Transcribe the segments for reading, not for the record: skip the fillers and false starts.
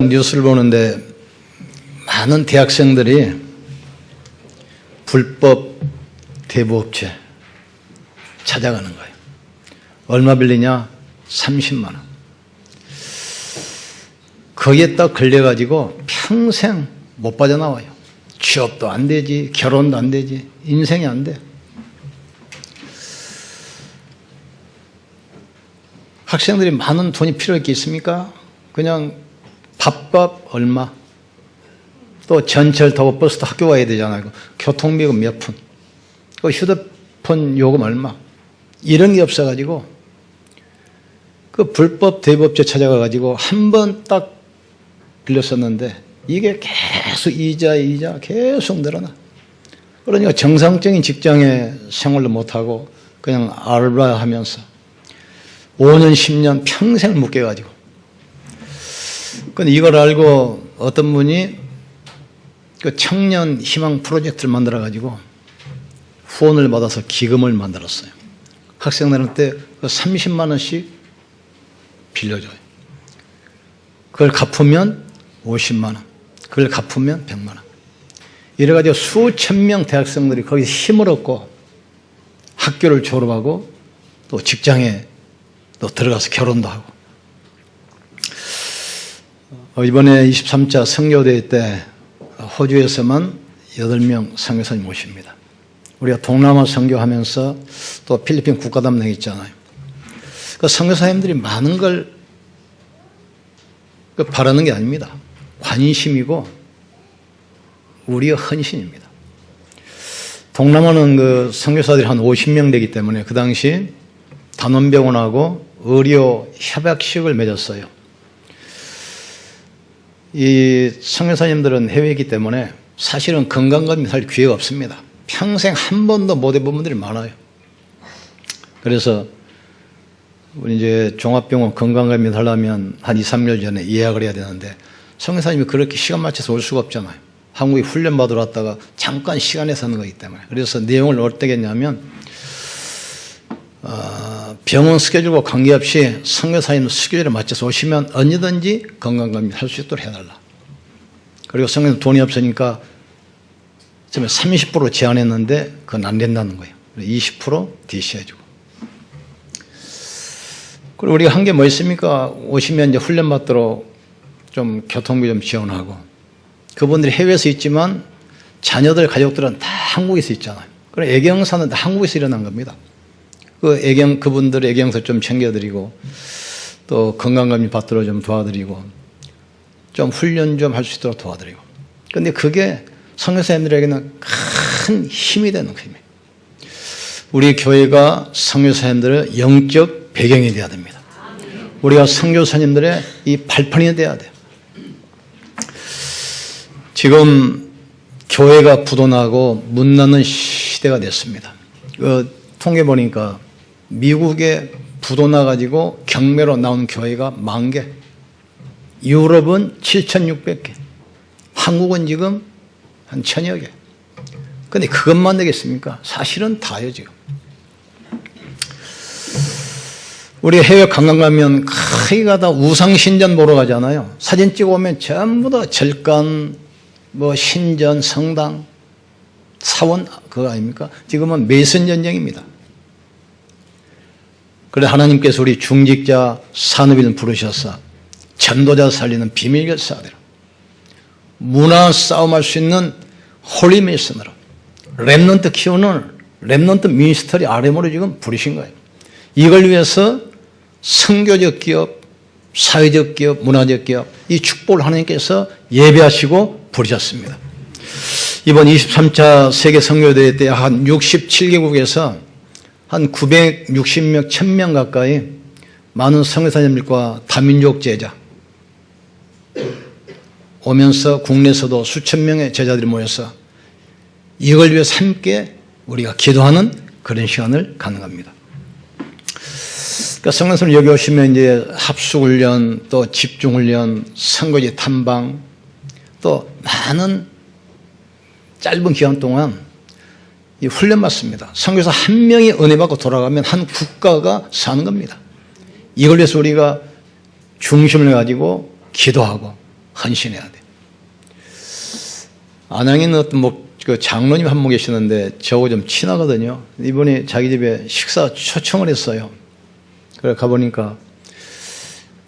뉴스를 보는데 많은 대학생들이 불법 대부업체 찾아가는 거예요. 얼마 빌리냐? 30만 원. 거기에 딱 걸려가지고 평생 못 빠져나와요. 취업도 안 되지, 결혼도 안 되지, 인생이 안 돼. 학생들이 많은 돈이 필요할 게 있습니까? 그냥 밥값 얼마, 또 전철 타고 버스 타고 학교 가야 되잖아요. 교통비가 몇 푼, 또 휴대폰 요금 얼마, 이런 게 없어가지고 그 불법 대부업체 찾아가가지고 한 번 딱 빌렸었는데 이게 계속 이자 계속 늘어나. 그러니까 정상적인 직장에 생활도 못하고 그냥 알바하면서 5년 10년 평생을 묶여가지고. 근데 이걸 알고 어떤 분이 그 청년 희망 프로젝트를 만들어가지고 후원을 받아서 기금을 만들었어요. 학생들한테 30만 원씩 빌려줘요. 그걸 갚으면 50만 원, 그걸 갚으면 100만 원. 이래가지고 수천 명 대학생들이 거기서 힘을 얻고 학교를 졸업하고 또 직장에 또 들어가서 결혼도 하고. 이번에 23차 선교대회 때 호주에서만 8명 선교사님 오십니다. 우리가 동남아 선교하면서 또 필리핀 국가담당 있잖아요. 그 선교사님들이 많은 걸 바라는 게 아닙니다. 관심이고 우리의 헌신입니다. 동남아는 그 선교사들이 한 50명 되기 때문에 그 당시 단원병원하고 의료 협약식을 맺었어요. 이 선교사님들은 해외에 있기 때문에 사실은 건강검진 할 기회가 없습니다. 평생 한 번도 못 해본 분들이 많아요. 그래서 우리 이제 종합병원 건강검진 하려면 한 2, 3개월 전에 예약을 해야 되는데 선교사님이 그렇게 시간 맞춰서 올 수가 없잖아요. 한국에 훈련 받으러 왔다가 잠깐 시간 내서 하는 거기 때문에. 그래서 내용을 어떻게 했냐면 병원 스케줄과 관계없이 선교사님 스케줄에 맞춰서 오시면 언제든지 건강검진 할 수 있도록 해달라. 그리고 선교사님 돈이 없으니까 처음에 30% 제한했는데 그건 안 된다는 거예요. 20% DC 해주고. 그리고 우리가 한 게 뭐 있습니까? 오시면 이제 훈련 받도록 좀 교통비 좀 지원하고. 그분들이 해외에서 있지만 자녀들 가족들은 다 한국에서 있잖아요. 그래 애경사는 다 한국에서 일어난 겁니다. 그분들 애경서 좀 챙겨드리고 또 건강검진 받도록 좀 도와드리고 좀 훈련 좀 할 수 있도록 도와드리고. 근데 그게 선교사님들에게는 큰 힘이 되는 힘이에요. 우리 교회가 선교사님들의 영적 배경이 되어야 됩니다. 우리가 선교사님들의 이 발판이 되어야 돼요. 지금 교회가 부도나고 문 닫는 시대가 됐습니다. 통계 보니까 미국에 부도나가지고 경매로 나온 교회가 10,000개, 유럽은 7,600개, 한국은 지금 한 1,000여 개. 근데 그것만 되겠습니까? 사실은 다요, 지금. 우리 해외 관광 가면 거의 가다 우상신전 보러 가잖아요. 사진 찍어 오면 전부 다 절간, 신전, 성당, 사원, 그거 아닙니까? 지금은 매선 전쟁입니다. 그래 하나님께서 우리 중직자 산업인을 부르셔서 전도자 살리는 비밀 결사대로 문화 싸움할 수 있는 홀리메이슨으로 렘넌트 키우는 렘넌트 미니스터리 RM으로 지금 부르신 거예요. 이걸 위해서 선교적 기업, 사회적 기업, 문화적 기업 이 축복을 하나님께서 예배하시고 부르셨습니다. 이번 23차 세계 선교대회 때 한 67개국에서 한 960명, 1000명 가까이 많은 선교사님들과 다민족 제자 오면서 국내에서도 수천 명의 제자들이 모여서 이걸 위해서 함께 우리가 기도하는 그런 시간을 갖는 겁니다. 그러니까 선교사님 여기 오시면 이제 합숙훈련, 또 집중훈련, 선거지 탐방, 또 많은 짧은 기간 동안 이 훈련 받습니다. 선교사 한 명이 은혜 받고 돌아가면 한 국가가 사는 겁니다. 이걸 위해서 우리가 중심을 가지고 기도하고 헌신해야 돼. 안양에 있는 어떤 그 장로님 한 분 계시는데 저하고 좀 친하거든요. 이분이 자기 집에 식사 초청을 했어요. 그래 가보니까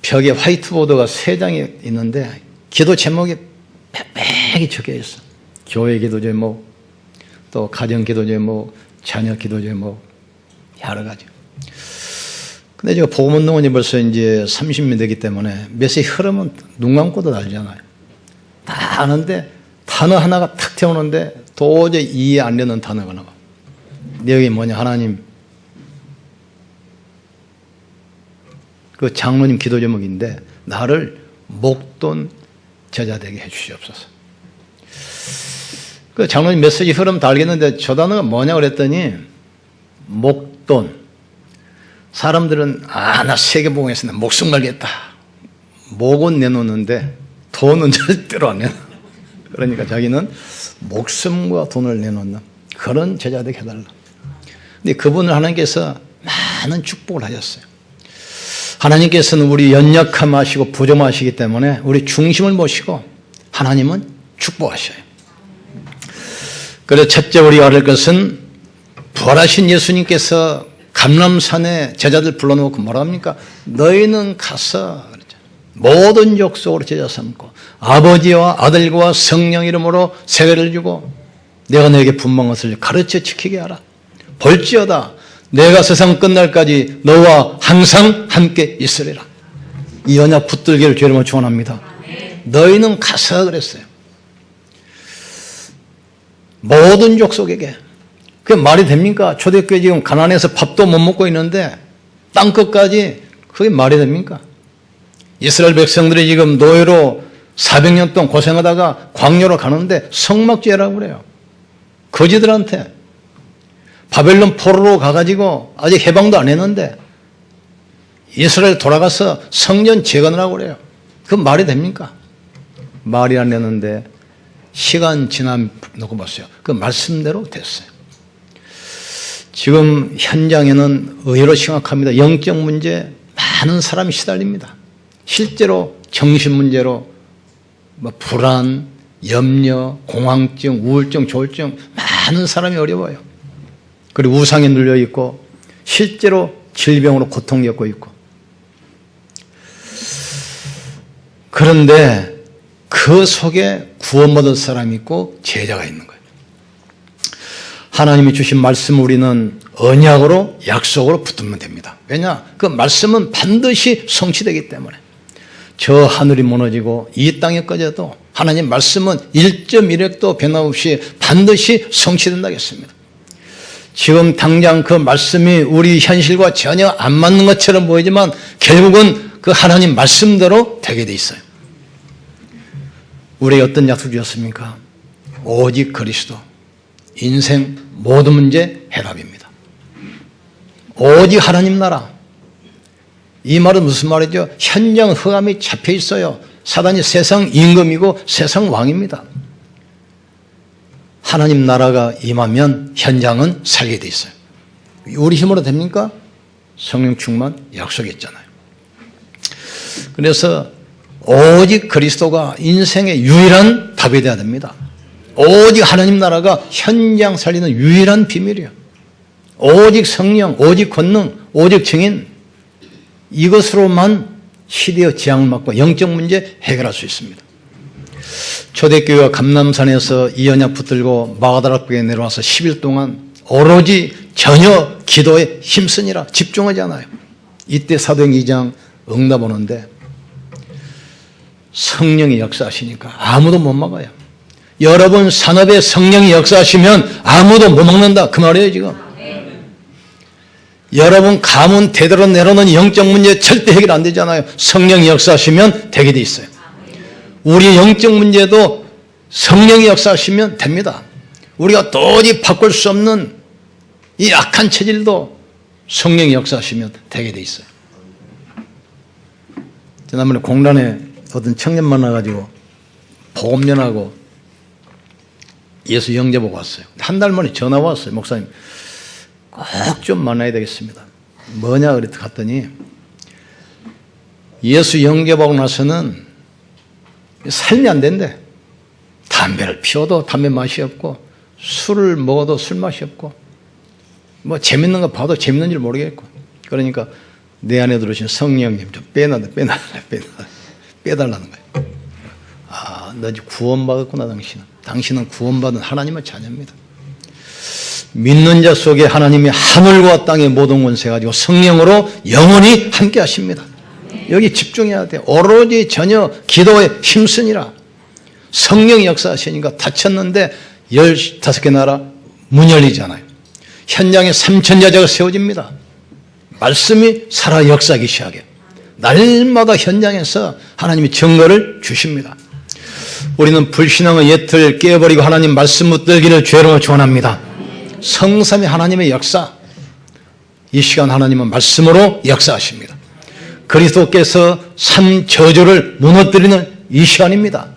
벽에 화이트보드가 3장이 있는데 기도 제목이 빽빽이 적혀 있어. 교회 기도 제목, 또 가정 기도 제목, 자녀 기도 제목, 여러 가지. 근데 제가 복음운동은 벌써 이제 30년 되기 때문에 메시지 흐름은 눈 감고도 알잖아요. 다 아는데 단어 하나가 탁 튀어오는데 도저히 이해 안 되는 단어가 나와. 내용이 뭐냐, 하나님, 그 장로님 기도 제목인데 나를 목돈 제자 되게 해 주시옵소서. 그 장로님 메시지 흐름 다 알겠는데 저 단어가 뭐냐 그랬더니 목돈. 사람들은 나 세계복음에서 목숨 걸겠다. 목은 내놓는데 돈은 절대로 안 내놔. 그러니까 자기는 목숨과 돈을 내놓는 그런 제자 되게 해달라. 근데 그분을 하나님께서 많은 축복을 하셨어요. 하나님께서는 우리 연약함하시고 부족하시기 때문에 우리 중심을 모시고 하나님은 축복하셔요. 그래서 첫째 우리가 알을 것은 부활하신 예수님께서 감람산에 제자들 불러놓고 뭐라 합니까? 너희는 가서 모든 족속으로 제자 삼고 아버지와 아들과 성령 이름으로 세례를 주고 내가 너에게 분명한 것을 가르쳐 지키게 하라. 볼지어다 내가 세상 끝날까지 너와 항상 함께 있으리라. 이 언약 붙들기를 주님으로 축원합니다. 너희는 가서 그랬어요. 모든 족속에게. 그게 말이 됩니까? 초대교회 지금 가난해서 밥도 못 먹고 있는데 땅끝까지 그게 말이 됩니까? 이스라엘 백성들이 지금 노예로 400년 동안 고생하다가 광야로 가는데 성막죄라고 그래요. 거지들한테 바벨론 포로로 가가지고 아직 해방도 안 했는데 이스라엘 돌아가서 성전 재건을 하고 그래요. 그 말이 됩니까? 말이 안 되는데 시간 지나 놓고 봤어요. 그 말씀대로 됐어요. 지금 현장에는 의외로 심각합니다. 영적 문제 많은 사람이 시달립니다. 실제로 정신 문제로 불안, 염려, 공황증, 우울증, 조울증 많은 사람이 어려워요. 그리고 우상에 눌려 있고 실제로 질병으로 고통 겪고 있고. 그런데 그 속에 구원받은 사람이 있고 제자가 있는 거예요. 하나님이 주신 말씀 우리는 언약으로 약속으로 붙들면 됩니다. 왜냐? 그 말씀은 반드시 성취되기 때문에. 저 하늘이 무너지고 이 땅이 꺼져도 하나님 말씀은 1.1획도 변함없이 반드시 성취된다고 했습니다. 지금 당장 그 말씀이 우리 현실과 전혀 안 맞는 것처럼 보이지만 결국은 그 하나님 말씀대로 되게 돼 있어요. 우리에게 어떤 약속 주셨습니까? 오직 그리스도. 인생 모든 문제 해답입니다. 오직 하나님 나라. 이 말은 무슨 말이죠? 현장 흑암이 잡혀 있어요. 사단이 세상 임금이고 세상 왕입니다. 하나님 나라가 임하면 현장은 살게 돼 있어요. 우리 힘으로 됩니까? 성령 충만 약속했잖아요. 그래서 오직 그리스도가 인생의 유일한 답이 되어야 됩니다. 오직 하나님 나라가 현장 살리는 유일한 비밀이에요. 오직 성령, 오직 권능, 오직 증인, 이것으로만 시대의 재앙을 막고 영적 문제 해결할 수 있습니다. 초대교회가 감람산에서 이 언약 붙들고 마가다락교에 내려와서 10일 동안 오로지 전혀 기도에 힘쓰니라 집중하지 않아요. 이때 사도행 2장 응답 오는데 성령이 역사하시니까 아무도 못 막아요. 여러분 산업에 성령이 역사하시면 아무도 못 막는다 그 말이에요 지금. 여러분 가문 대대로 내려오는 영적 문제 절대 해결 안 되잖아요. 성령이 역사하시면 되게 돼 있어요. 우리의 영적 문제도 성령이 역사하시면 됩니다. 우리가 도저히 바꿀 수 없는 이 악한 체질도 성령이 역사하시면 되게 돼 있어요. 지난번에 공단에 어떤 청년 만나가지고 복음전하고 예수 영접 보고 왔어요. 한 달 만에 전화 왔어요. 목사님 꼭 좀 만나야 되겠습니다. 뭐냐 그랬더니 갔더니 예수 영접하고 나서는 삶이 안 된대. 담배를 피워도 담배 맛이 없고, 술을 먹어도 술 맛이 없고, 뭐 재밌는 거 봐도 재밌는 줄 모르겠고. 그러니까 내 안에 들어오신 성령님 좀 빼달라는 거예요. 아, 너 이제 구원받았구나, 당신은. 당신은 구원받은 하나님의 자녀입니다. 믿는 자 속에 하나님이 하늘과 땅의 모든 권세 가지고 성령으로 영원히 함께 하십니다. 여기 집중해야 돼. 오로지 전혀 기도에 힘쓰니라. 성령이 역사하시니까 다쳤는데 15개 나라 문 열리잖아요. 현장에 3,000여자가 세워집니다. 말씀이 살아 역사하기 시작해요. 날마다 현장에서 하나님이 증거를 주십니다. 우리는 불신앙의 옛을 깨버리고 하나님 말씀 붙들기를 죄로 축원합니다. 성삼위 하나님의 역사, 이 시간 하나님은 말씀으로 역사하십니다. 그리스도께서 산 저주를 무너뜨리는 이 시간입니다.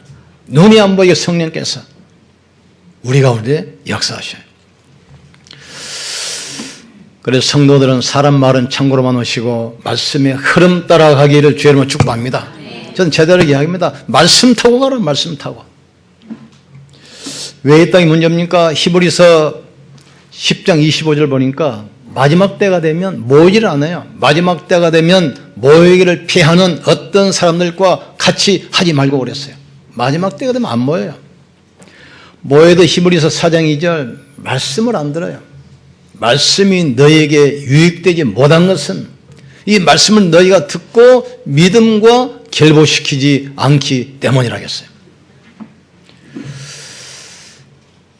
눈이 안 보이게 성령께서 우리 가운데 역사하셔요. 그래서 성도들은 사람 말은 참고로만 오시고 말씀의 흐름 따라가기를 주님으로 축복합니다. 저는 제대로 이야기합니다. 말씀 타고 가라, 말씀 타고. 왜 이 땅이 문제입니까? 히브리서 10장 25절 보니까 마지막 때가 되면 모이질 않아요. 마지막 때가 되면 모이기를 피하는 어떤 사람들과 같이 하지 말고 그랬어요. 마지막 때가 되면 안 모여요. 모여도 히브리서 4장 2절 말씀을 안 들어요. 말씀이 너에게 유익되지 못한 것은 이 말씀을 너희가 듣고 믿음과 결부시키지 않기 때문이라겠어요.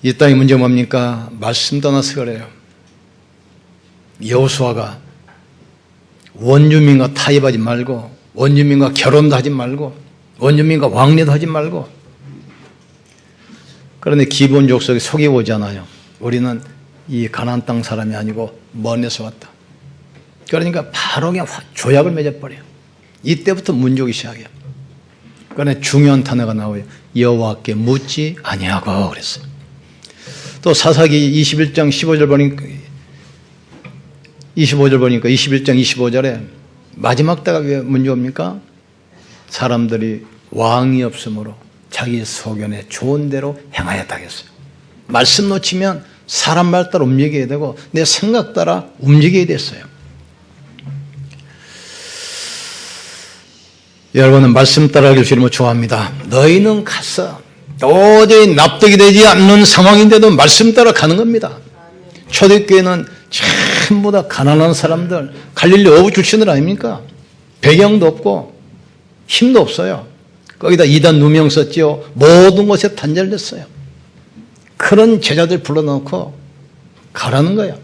이 땅의 문제가 뭡니까? 말씀 떠나서 그래요. 여호수아가 원주민과 타협하지 말고, 원주민과 결혼도 하지 말고, 원주민과 왕래도 하지 말고. 그런데 기본 족속이 속이 오잖아요. 우리는 이 가나안 땅 사람이 아니고 먼 데서 왔다. 그러니까 바로 그냥 조약을 맺어버려요. 이때부터 문족이 시작해요. 그런데 중요한 단어가 나와요. 여호와께 묻지 아니하고 그랬어요. 또 사사기 21장 15절 보니까 21장 25절에 마지막 때가 왜 문제입니까? 사람들이 왕이 없으므로 자기 소견에 좋은 대로 행하였다 했어요. 말씀 놓치면 사람 말 따라 움직여야 되고 내 생각 따라 움직여야 됐어요. 여러분은 말씀 따라가길 주님을 좋아합니다. 너희는 가서 도저히 납득이 되지 않는 상황인데도 말씀 따라 가는 겁니다. 초대교회는 전부 다 가난한 사람들, 갈릴리 어부 출신들 아닙니까? 배경도 없고 힘도 없어요. 거기다 이단 누명 썼지요. 모든 것에 단절됐어요. 그런 제자들 불러놓고 가라는 거예요.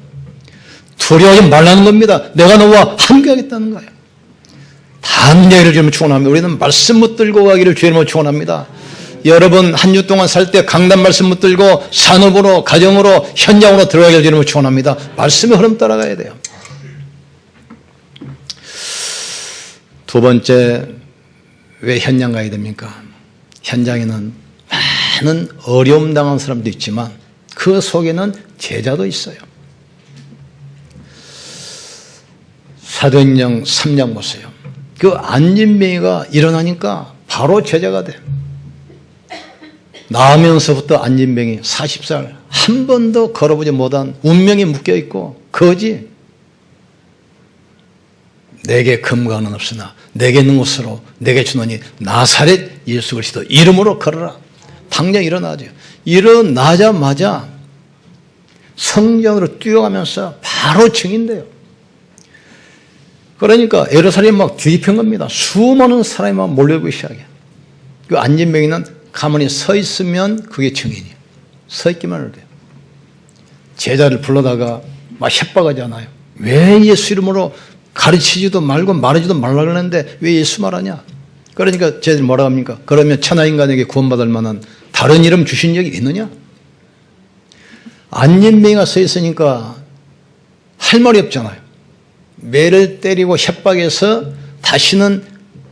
두려워하지 말라는 겁니다. 내가 너와 함께하겠다는 거예요. 단계를 주님을 축원합니다. 우리는 말씀 붙들고 가기를 주님을 축원합니다. 여러분 한 주 동안 살 때 강단 말씀 붙들고 산업으로, 가정으로, 현장으로 들어가기를 주님을 축원합니다. 말씀의 흐름 따라가야 돼요. 두 번째, 왜 현장 가야 됩니까? 현장에는 많은 어려움 당한 사람도 있지만 그 속에는 제자도 있어요. 사도행전 3장 보세요. 그 안진뱅이가 일어나니까 바로 제자가 돼. 나오면서부터 안진뱅이 40살 한 번도 걸어보지 못한 운명이 묶여있고 거지. 내게 금과는 없으나 내게 있는 것으로 내게 주노니 나사렛 예수 그리스도 이름으로 걸어라. 당장 일어나죠. 일어나자마자 성전으로 뛰어가면서 바로 증인돼요. 그러니까 예루살렘 막 뒤집힌 겁니다. 수많은 사람이 막 몰려오기 시작해요. 그 안진뱅이는 가만히 서 있으면 그게 증인이에요. 서 있기만 해도 돼요. 제자를 불러다가 막 협박하잖아요. 왜 예수 이름으로 가르치지도 말고 말하지도 말라 그러는데 왜 예수 말하냐? 그러니까 제자들이 뭐라 합니까? 그러면 천하인간에게 구원받을 만한 다른 이름 주신 적이 있느냐? 안진뱅이가 서 있으니까 할 말이 없잖아요. 매를 때리고 협박해서 다시는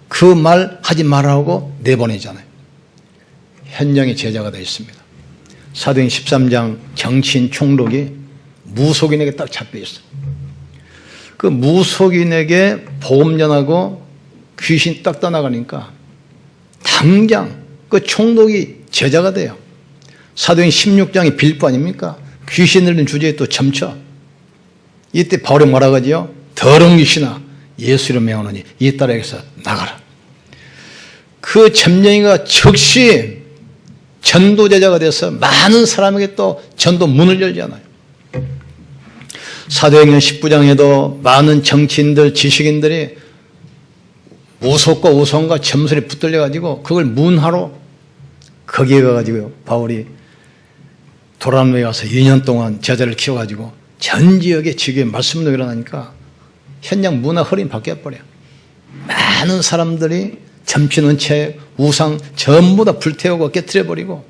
그 말 하지 말라고 내보내잖아요. 현장에 제자가 되어 있습니다. 사도행 13장 정치인 총독이 무속인에게 딱 잡혀 있어요. 그 무속인에게 복음 전하고 귀신 딱 떠나가니까 당장 그 총독이 제자가 돼요. 사도행 16장이 빌보 아닙니까? 귀신 들린 주제에 또 점쳐. 이때 바울이 뭐라고 하지요? 더러운 귀신아 예수 이름 명하노니 이 딸에게서 나가라. 그 점쟁이가 즉시 전도 제자가 돼서 많은 사람에게 또 전도 문을 열잖아요. 사도행전 19장에도 많은 정치인들, 지식인들이 우속과 우성과 점술에 붙들려가지고 그걸 문하러 거기에 가가지고 바울이 도란노에 가서 2년 동안 제자를 키워가지고 전 지역에 지교의 말씀도 일어나니까 현장 문화 흐름이 바뀌어버려요. 많은 사람들이 점치는 채 우상 전부 다 불태우고 깨트려버리고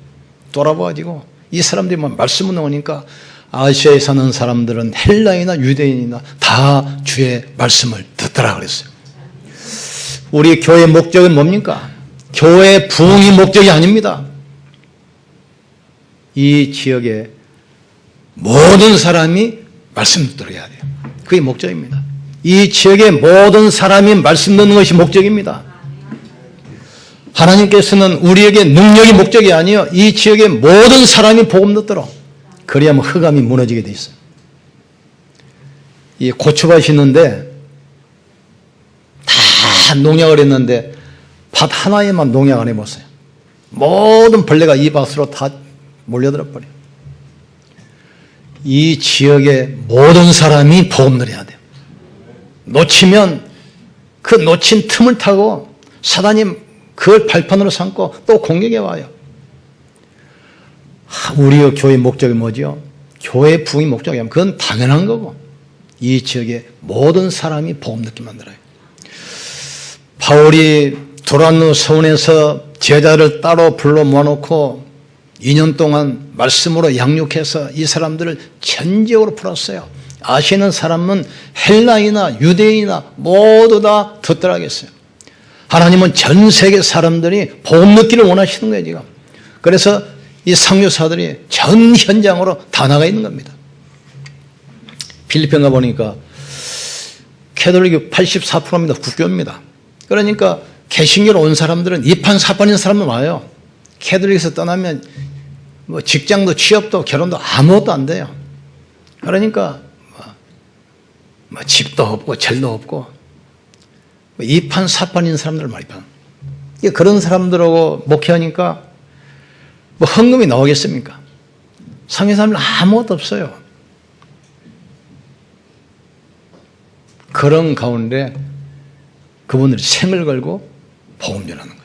돌아봐가지고 이 사람들이 말씀을 나오니까 아시아에 사는 사람들은 헬라인이나 유대인이나 다 주의 말씀을 듣더라 그랬어요. 우리 교회의 목적은 뭡니까? 교회 부흥이 목적이 아닙니다. 이 지역의 모든 사람이 말씀 듣도록 해야 돼요. 그게 목적입니다. 이 지역의 모든 사람이 말씀 듣는 것이 목적입니다. 하나님께서는 우리에게 능력이 목적이 아니요 이 지역의 모든 사람이 복음 듣도록 그래야만 흑암이 무너지게 돼 있어요. 이 고추밭이 있는데 다 농약을 했는데 밭 하나에만 농약 안 해봤어요. 모든 벌레가 이 밭으로 다 몰려들어 버려요. 이 지역의 모든 사람이 복음 들어야 돼요. 놓치면 그 놓친 틈을 타고 사단이 그걸 발판으로 삼고 또 공격해 와요. 우리의 교회의 목적이 뭐죠? 교회 부흥이 목적이면 그건 당연한 거고 이 지역의 모든 사람이 복음 듣게 만들어요. 바울이 도란노 서원에서 제자를 따로 불러 모아놓고 2년 동안 말씀으로 양육해서 이 사람들을 전적으로 풀었어요. 아시는 사람은 헬라이나 유대인이나 모두 다 듣더라 하겠어요. 하나님은 전 세계 사람들이 복음 듣기를 원하시는 거예요 지금. 그래서 이 선교사들이 전 현장으로 다 나가 있는 겁니다. 필리핀 가보니까 캐톨릭이 84%입니다. 국교입니다. 그러니까 개신교로 온 사람들은 이판사판인 사람은 와요. 캐톨릭에서 떠나면 뭐 직장도 취업도 결혼도 아무것도 안 돼요. 그러니까 뭐 집도 없고 절도 없고 이판사판인 사람들 말이야. 그런 사람들하고 목회하니까 뭐 헌금이 나오겠습니까? 상해 사람들 아무것도 없어요. 그런 가운데 그분들이 생을 걸고 복음 전하는 거예요.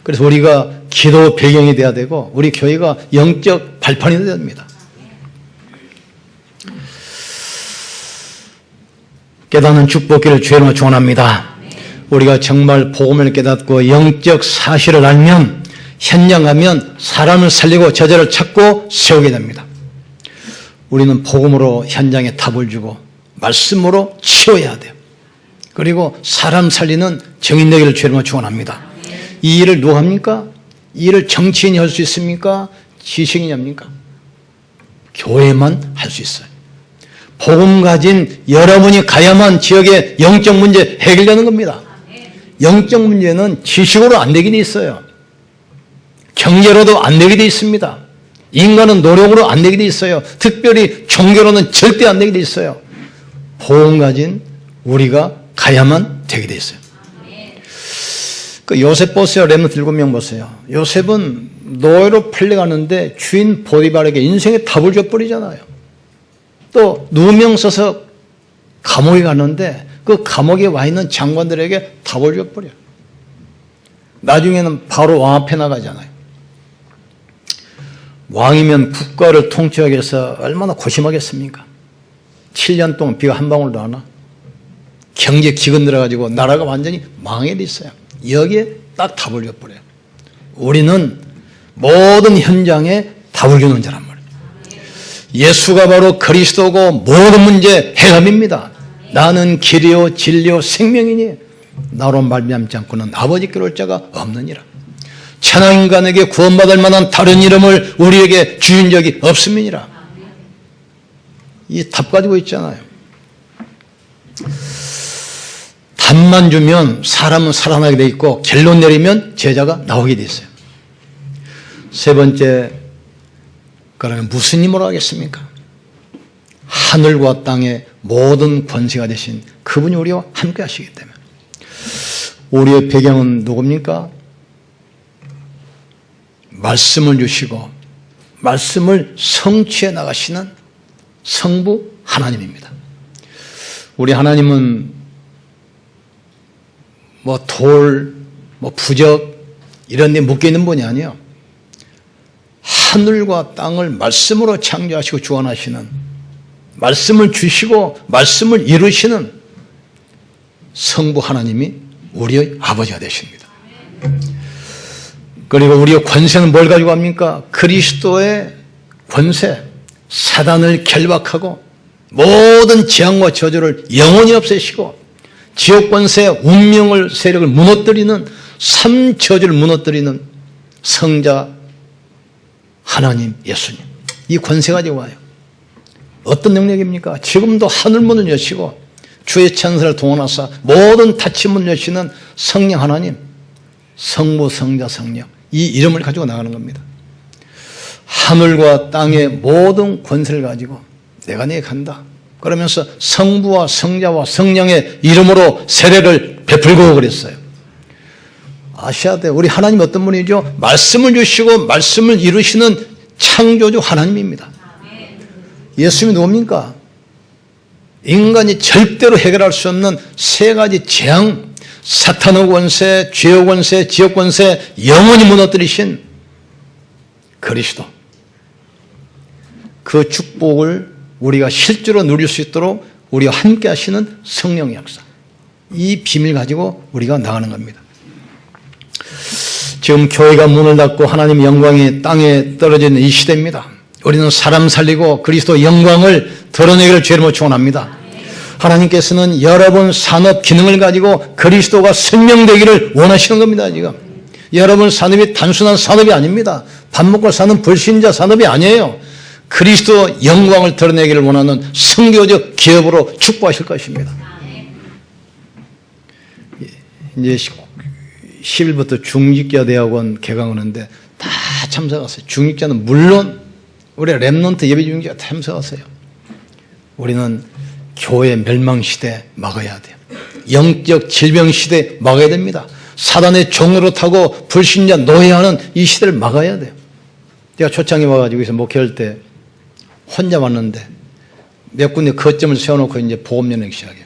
그래서 우리가 기도 배경이 돼야 되고 우리 교회가 영적 발판이 돼야 됩니다. 깨닫는 축복기를 주의로 축원합니다. 우리가 정말 복음을 깨닫고 영적 사실을 알면 현장 가면 사람을 살리고 저자를 찾고 세우게 됩니다. 우리는 복음으로 현장에 답을 주고 말씀으로 치워야 돼요. 그리고 사람 살리는 정인 되기를 주의로 축원합니다. 이 일을 누가 합니까? 이 일을 정치인이 할 수 있습니까? 지식인이 합니까? 교회만 할 수 있어요. 복음 가진 여러분이 가야만 지역의 영적 문제 해결되는 겁니다. 영적 문제는 지식으로 안 되게 돼 있어요. 경제로도 안 되게 돼 있습니다. 인간은 노력으로 안 되게 돼 있어요. 특별히 종교로는 절대 안 되게 돼 있어요. 복음 가진 우리가 가야만 되게 돼 있어요. 그 요셉 보세요. 렘넌트 7명 보세요. 요셉은 노예로 팔려가는데 주인 보디발에게 인생의 답을 줘버리잖아요. 또 누명 써서 감옥에 가는데 그 감옥에 와 있는 장관들에게 답을 줘버려요. 나중에는 바로 왕 앞에 나가잖아요. 왕이면 국가를 통치하기 위해서 얼마나 고심하겠습니까? 7년 동안 비가 한 방울도 안 와. 경제 기근 들어가지고 나라가 완전히 망해 있어요. 여기에 딱 답을 줘버려요. 우리는 모든 현장에 답을 주는 자란 말이에요. 예수가 바로 그리스도고 모든 문제 해답입니다. 나는 길이요 진리요 생명이니 나로 말미암지 않고는 아버지께로 올 자가 없느니라. 천하 인간에게 구원받을 만한 다른 이름을 우리에게 주신 적이 없음이니라. 이 답 가지고 있잖아요. 답만 주면 사람은 살아나게 돼 있고 결론 내리면 제자가 나오게 돼 있어요. 세 번째, 그러면 무슨 힘으로 하겠습니까? 하늘과 땅의 모든 권세가 되신 그분이 우리와 함께 하시기 때문에. 우리의 배경은 누굽니까? 말씀을 주시고 말씀을 성취해 나가시는 성부 하나님입니다. 우리 하나님은 돌, 부적 이런 데 묶여 있는 분이 아니에요. 하늘과 땅을 말씀으로 창조하시고 주관하시는, 말씀을 주시고 말씀을 이루시는 성부 하나님이 우리의 아버지가 되십니다. 그리고 우리의 권세는 뭘 가지고 합니까? 그리스도의 권세, 사단을 결박하고 모든 재앙과 저주를 영원히 없애시고 지옥 권세, 운명을 세력을 무너뜨리는, 삼저주를 무너뜨리는 성자 하나님 예수님, 이 권세 가지고 와요. 어떤 능력입니까? 지금도 하늘문을 여시고 주의 천사를 동원하사 모든 닫힌 문을 여시는 성령 하나님, 성부, 성자, 성령, 이 이름을 가지고 나가는 겁니다. 하늘과 땅의 모든 권세를 가지고 내가 네게 간다 그러면서 성부와 성자와 성령의 이름으로 세례를 베풀고 그랬어요. 아셔야 돼요. 우리 하나님 어떤 분이죠? 말씀을 주시고 말씀을 이루시는 창조주 하나님입니다. 예수님이 누굽니까? 인간이 절대로 해결할 수 없는 세 가지 재앙, 사탄의 권세, 죄의 권세, 지옥 권세 영원히 무너뜨리신 그리스도, 그 축복을 우리가 실제로 누릴 수 있도록 우리와 함께 하시는 성령의 역사, 이 비밀 가지고 우리가 나가는 겁니다. 지금 교회가 문을 닫고 하나님의 영광이 땅에 떨어져 있는 이 시대입니다. 우리는 사람 살리고 그리스도 영광을 드러내기를 주님으로 축원합니다. 하나님께서는 여러분 산업 기능을 가지고 그리스도가 설명되기를 원하시는 겁니다. 지금 여러분 산업이 단순한 산업이 아닙니다. 밥 먹고 사는 불신자 산업이 아니에요. 그리스도 영광을 드러내기를 원하는 선교적 기업으로 축복하실 것입니다. 이제 10일부터 중직자 대학원 개강하는데 다 참석하세요. 중직자는 물론 우리 렘넌트 예배 중직자가 참석하세요. 우리는 교회 멸망시대 막아야 돼요. 영적 질병시대 막아야 됩니다. 사단의 종으로 타고 불신자 노예하는 이 시대를 막아야 돼요. 제가 초창에 와가지고 여기서 목회할 때 혼자 왔는데 몇 군데 거점을 세워놓고 이제 보험연행 시작해요.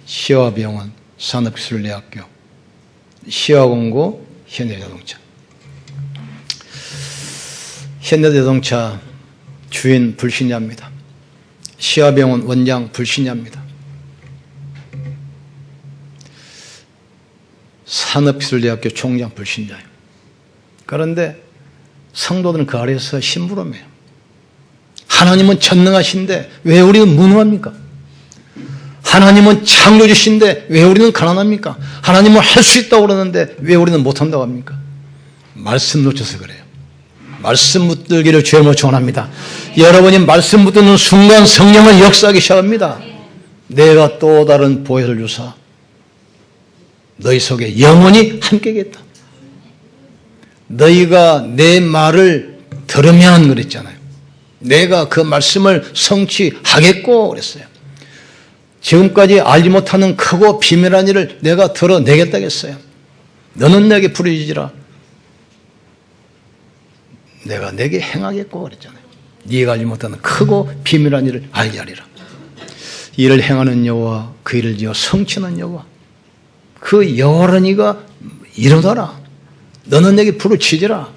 시화병원, 산업기술대학교, 시화공고, 현대자동차. 현대자동차 주인 불신자입니다. 시화병원 원장 불신자입니다. 산업기술대학교 총장 불신자예요. 그런데 성도들은 그 아래에서 심부름해요. 하나님은 전능하신데 왜 우리는 무능합니까? 하나님은 창조주신데 왜 우리는 가난합니까? 하나님은 할 수 있다고 그러는데 왜 우리는 못한다고 합니까? 말씀 놓쳐서 그래요. 말씀 붙들기를 주님으로 축원합니다. 여러분이 말씀 붙드는 순간 성령은 역사하기 시작합니다. 내가 또 다른 보혜를 주사 너희 속에 영원히 함께겠다. 너희가 내 말을 들으면 그랬잖아요. 내가 그 말씀을 성취하겠고 그랬어요. 지금까지 알지 못하는 크고 비밀한 일을 내가 드러내겠다 했어요. 너는 내게 부르짖으라. 내가 내게 행하겠고 그랬잖아요. 네가 알지 못하는 크고 비밀한 일을 알게 하리라. 이를 행하는 여호와 그 일을 지어 성취하는 여호와 그 여호와는 이가 이루더라. 너는 내게 부르짖으라.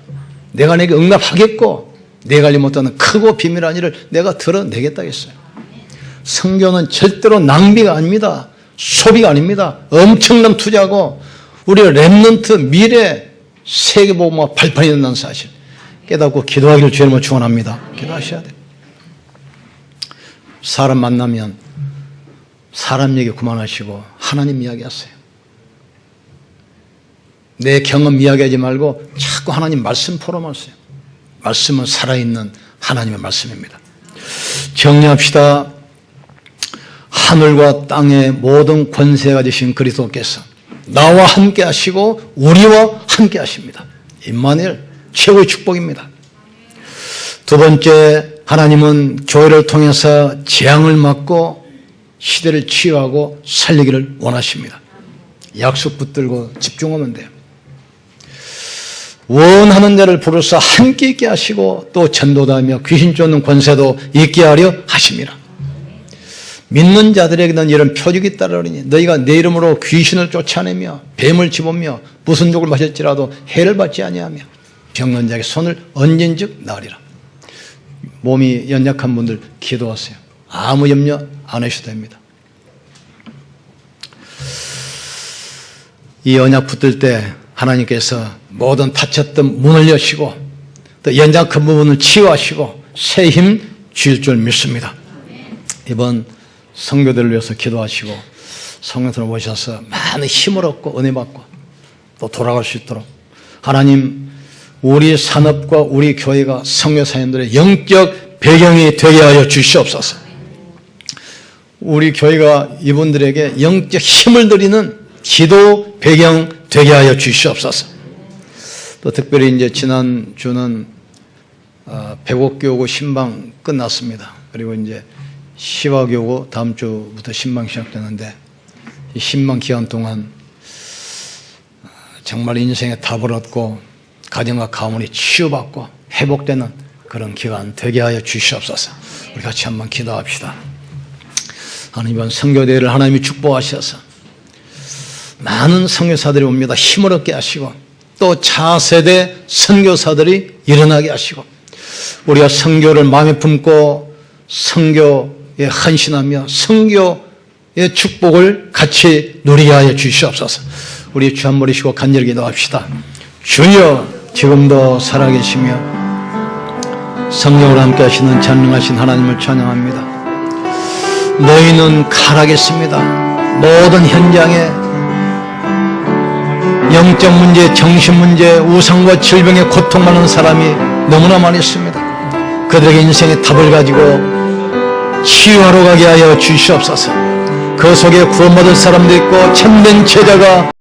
내가 내게 응답하겠고 내가 알지 못하는 크고 비밀한 일을 내가 드러내겠다 했어요. 성경은 절대로 낭비가 아닙니다. 소비가 아닙니다. 엄청난 투자고 우리 렘넌트 미래 세계복음화 발판이 된다는 사실 깨닫고 기도하기를 주님으로 축원합니다. 기도하셔야 돼요. 사람 만나면 사람 얘기 그만하시고 하나님 이야기하세요. 내 경험 이야기하지 말고 자꾸 하나님 말씀 포럼하세요. 말씀은 살아있는 하나님의 말씀입니다. 정리합시다. 하늘과 땅의 모든 권세가 되신 그리스도께서 나와 함께 하시고 우리와 함께 하십니다. 임마누엘 최고의 축복입니다. 두 번째, 하나님은 교회를 통해서 재앙을 막고 시대를 치유하고 살리기를 원하십니다. 약속 붙들고 집중하면 돼요. 원하는 자를 부르사 함께 있게 하시고 또 전도다하며 귀신 쫓는 권세도 있게 하려 하십니다. 믿는 자들에게는 이런 표적이 따르니 너희가 내 이름으로 귀신을 쫓아내며 뱀을 집으며 무슨 독을 마실지라도 해를 받지 아니하며 병든 자에게 손을 얹은즉 나으리라. 몸이 연약한 분들 기도하세요. 아무 염려 안 하셔도 됩니다. 이 언약 붙들 때 하나님께서 모든 닫혔던 문을 여시고 또 연약한 부분을 치유하시고 새 힘 주실 줄 믿습니다. 이번 성교들을 위해서 기도하시고 성령들을 모셔서 많은 힘을 얻고 은혜 받고 또 돌아갈 수 있도록 하나님 우리 산업과 우리 교회가 선교사님들의 영적 배경이 되게 하여 주시옵소서. 우리 교회가 이분들에게 영적 힘을 드리는 기도 배경 되게 하여 주시옵소서. 또 특별히 이제 지난 주는 백옥교구 신방 끝났습니다. 그리고 이제 시화교구 다음 주부터 신방 시작되는데 이 신방 기간 동안 정말 인생의 답을 얻고 가정과 가문이 치유받고 회복되는 그런 기간 되게 하여 주시옵소서. 우리 같이 한번 기도합시다. 하나님, 이번 선교대회를 하나님이 축복하셔서 많은 선교사들이 옵니다. 힘을 얻게 하시고 또 차세대 선교사들이 일어나게 하시고 우리가 선교를 마음에 품고 선교에 헌신하며 선교의 축복을 같이 누리게 하여 주시옵소서. 우리 주 한 버리시고 간절히 기도합시다. 주여, 지금도 살아계시며 성령으로 함께 하시는 전능하신 하나님을 찬양합니다. 너희는 가라겠습니다. 모든 현장에 영적 문제, 정신 문제, 우상과 질병에 고통받는 사람이 너무나 많이 있습니다. 그들에게 인생의 답을 가지고 치유하러 가게 하여 주시옵소서. 그 속에 구원받을 사람도 있고 참된 제자가